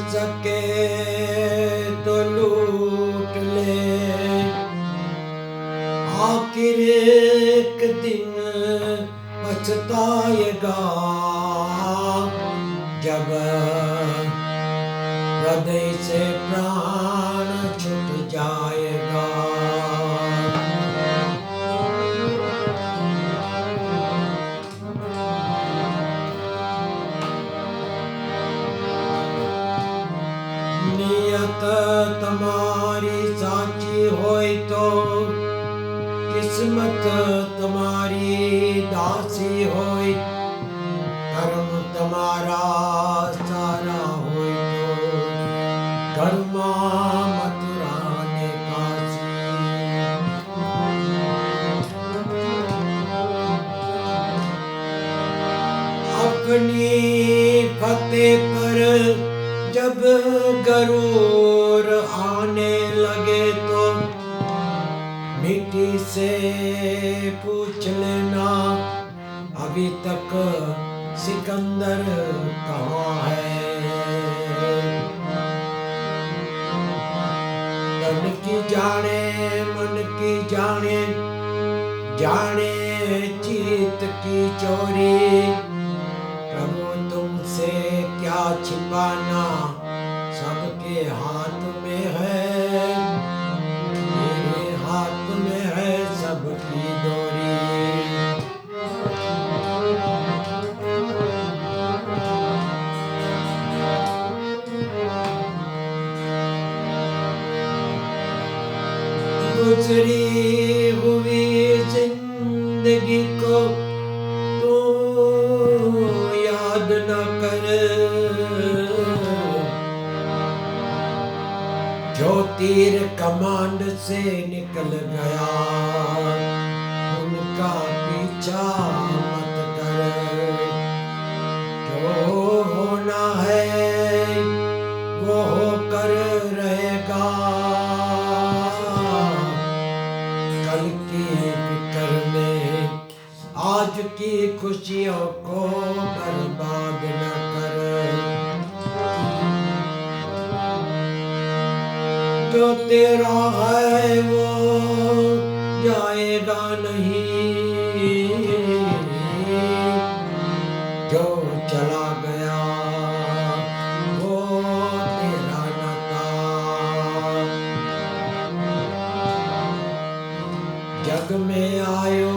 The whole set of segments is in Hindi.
सके तो लूट ले, आखिर एक दिन पछताएगा जब हृदय से प्राण छूट जाएगा। नियत तुम्हारी साची होई तो किस्मत तुम्हारी दासी होई, कर्म तुम्हारा सारा होई तो कर्मा मथुरा ने काशी। अपनी फतेह पर जब गरूर आने लगे तो मिट्टी से पूछ लेना अभी तक सिकंदर कहाँ है। तन की जाने मन की जाने, जाने चित की चोरी, प्रभु तुमसे क्या छिपाना सबके हाथ में है, मेरे हाथ में है सबकी डोरी। गुजरी हुई जिंदगी को तू याद न कर, जो तीर कमांड से निकल गया उनका पीछा मत कर। जो होना है वो होकर रहेगा, कल की फिक्र में आज की खुशियों को बर्बाद न कर। जो तेरा है वो जाएगा नहीं, जो चला गया वो तेरा न था। जग में आयो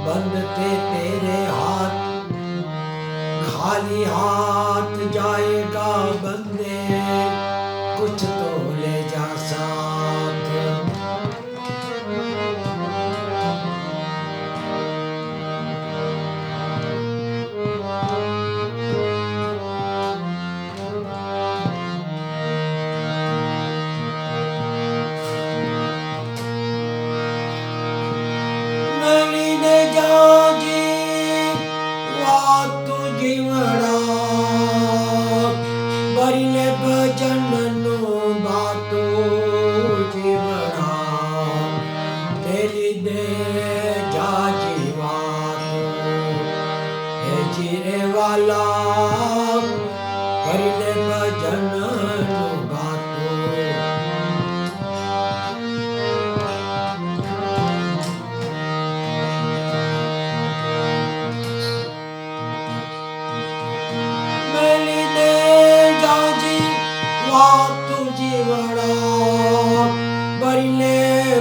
बंद थे तेरे हाथ, खाली हाथ जाएगा बंदे, कुछ तो ले जा साथ। नली ने जाजी वातु जीवड़ा, बरिले भजन नो बातो जीवड़ा, तेरी दे जाजी वातो हे जीरे वाला, बरिले भजन नो बातो। मेली दे जाजी वातु जीवड़ा, बरिले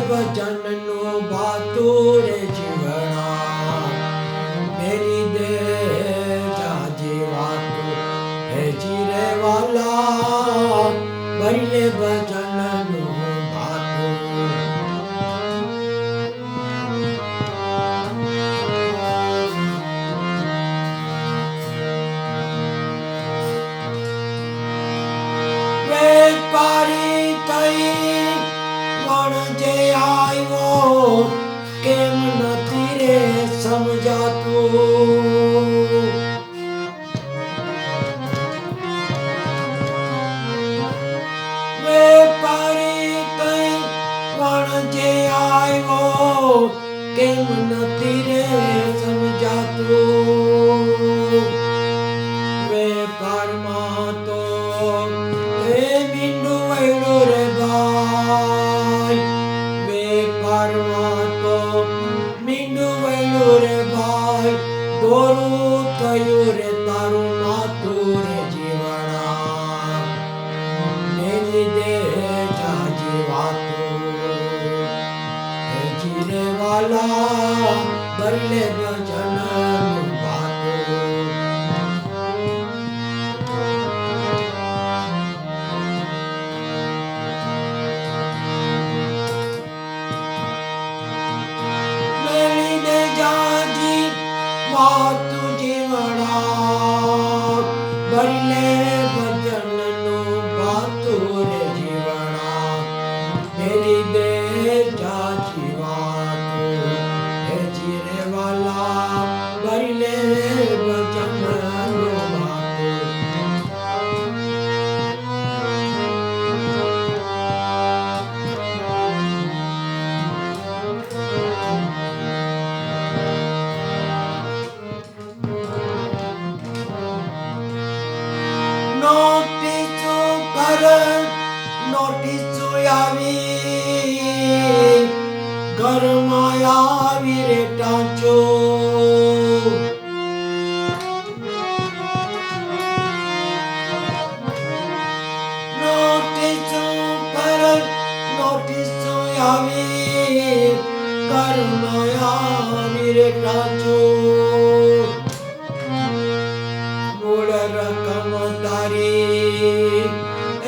भजन नो बातो रे जीवड़ा, मेरी दे जाजी वातु है जीरे वाला, बरिले भजन नो बातो। વેપારી થઈ વણજે આવ્યો કેમ નથી રે સમજાતું। વેપારી થઈ વણજે આવ્યો કેમ નથી રે સમજાતું। વેપારમાં તો मेरी दे जाजी वातो जीरे वाला बल्ले भजन बातो मेरी दे जाजी वातु जीवड़ा बल्ले भजन बातो रे जीवड़ा मेरी दे जाजी वातो जीरे वाला बल्ले भजन बातो नोटिस कर नोटिस आवी घરમાં આવી રે ટાંચો નોટિસ પર નોટિસ આવી ઘરમાં આવી રે ટાંચો મૂળ રકમ તારી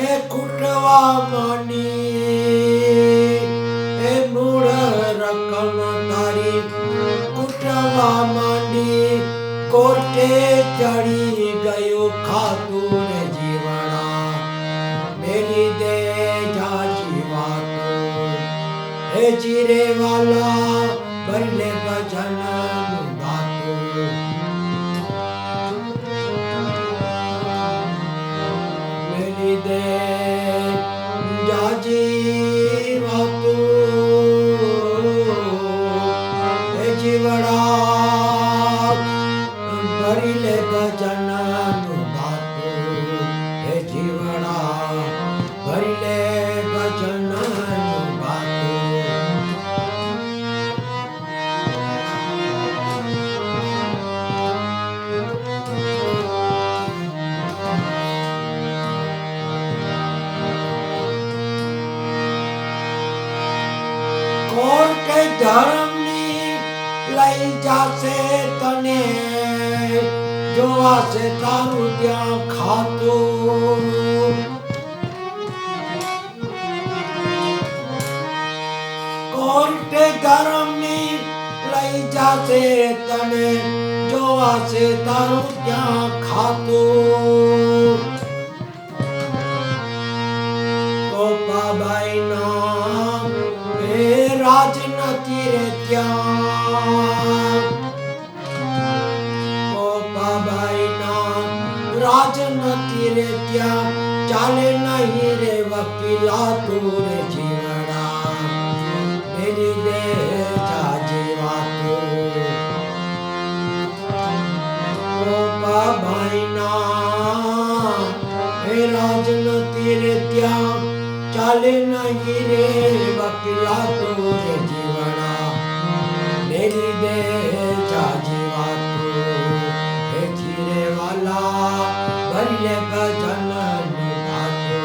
એ કુટવા માની એ મૂળ રકમ તારી કુટવા માંડી કોર્ટે ચડી ગયો ખાતું રે જીવડા મેરી દે જાજી વાતો હે જીરે વાલા બલ્લે ભજન ગાતો मेरी दे जाजी वातो हे जीवड़ा भरी ले भजन गातो हे जीवड़ा भरी ले भजन गातो कोर्ट धर्मनी लई जासे तने जोवासे तारू त्या खातो कोर्ट धर्मनी लई जासे तने जोवासे तारू त्या खातो गोपाबाई नाम राजनती रे त्या गोपाबाई नाम राजनती रे त्या चाले नहीं रे वकीला तू रे जीवड़ा मेरी दे जाजी वातो गोपाबाई नाम राजनती रे त्या चाले नहीं रे वकीला तो रे जीवड़ा मेरी दे जाजी वातो हे जीरे वाला बल्ले भजन गातो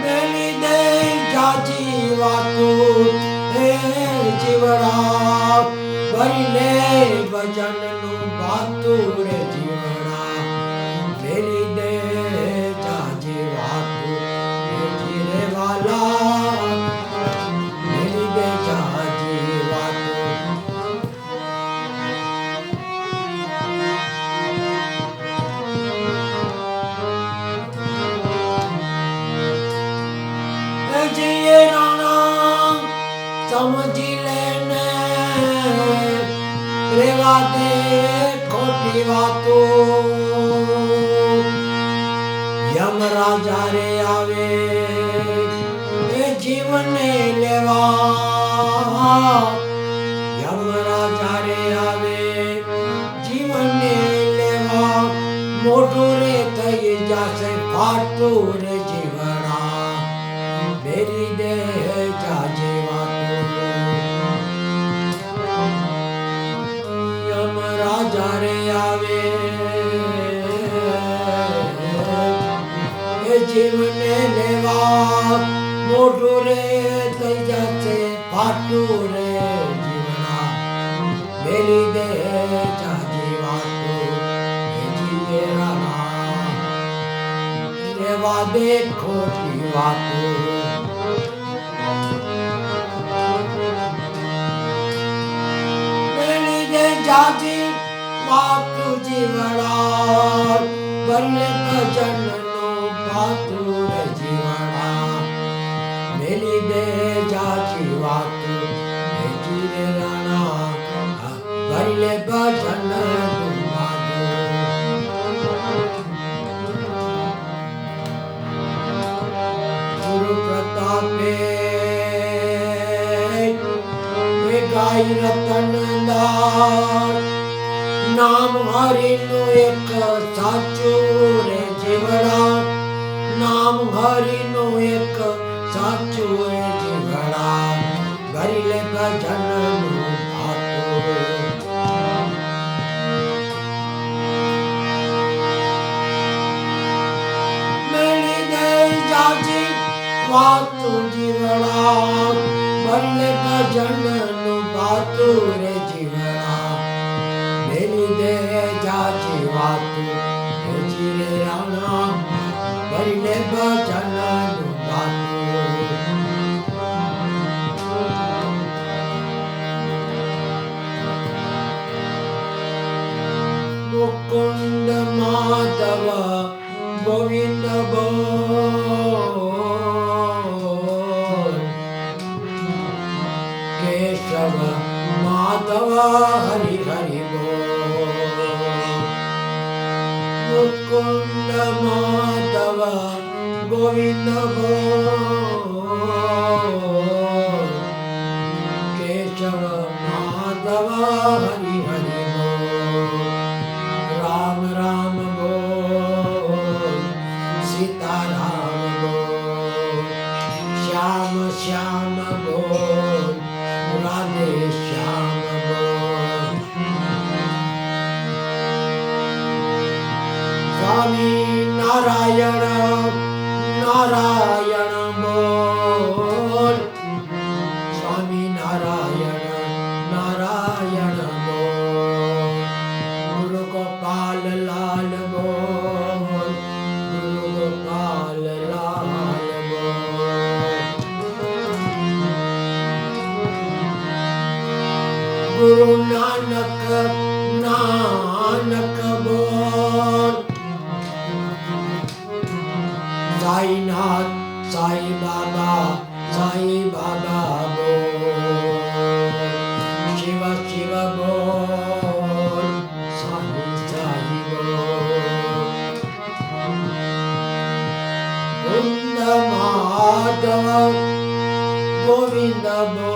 मेरी दे जाजी वातो हे जीवड़ा बल्ले भजन गातो रे जीवड़ा मेरी दे जाजी वातो हे जीरे वाला मेरी दे जाजी वातो जिए राणा समझी लेने रेवा दे खोटी वातो यम राजा रे आवे ए जीवन लेवा यम राजा रे आवे जीवन लेवा मोटू रे थई जासे फाटू रे जीवड़ा मेरी दे जाजे वातो यम राजा रे आवे જીવને લેવા મોઢું રે થઈ જશે ફાટું રે જીવના મેલી દે જાજી વાતો જીવે રાણા રેવા દે ખોટી વાતો મેલી દે જાજી વાતો જીવડા બને ભજનનો પાતુર જીવડા મેલી દે જાજી વાતો જીવે રાણા બને ભજનનું ગુરુ પ્રતાપે ગાય રતનદાર નામ હરિનું એક સાચું રે જીવડા નામ હરિનું એક સાચું રે જીવડા ભરી લે ભજનનું મેળી દે જાજી વાતું જીવડા ભરી લે ભજનનું ભાતું રે જીવડા મેલી દે જાજી વાતું જીરે રાણા ભરી લે ભજનનું ભાતું મુકુંદ માધવ ગોવિંદ બોલ કેશવ માધવ હરિ હરિ બોલ મુકુંદ માધવ ગોવિંદ બોલ કેશવ માધવ હરિ હરિ બોલ રામ રામ બોલ સીતારામ બોલ શ્યામ શ્યામ બોલ રાધે શ્યામ બોલ સ્વામી નારાયણ નારાયણ બોલ સ્વામી નારાયણ નારાયણ બોલ ગુરુ ગોપાલ લાલ બોલ ગુરુ ગોપાલ લાલ બોલ ગુરુ નાનક નાનક બોલ સાઈનાથ સાઈ બાબા બોલ શિવ શિવ બોલ સાઈ સાઈ બોલ વૃંદ માધવ ગોવિંદ બોલ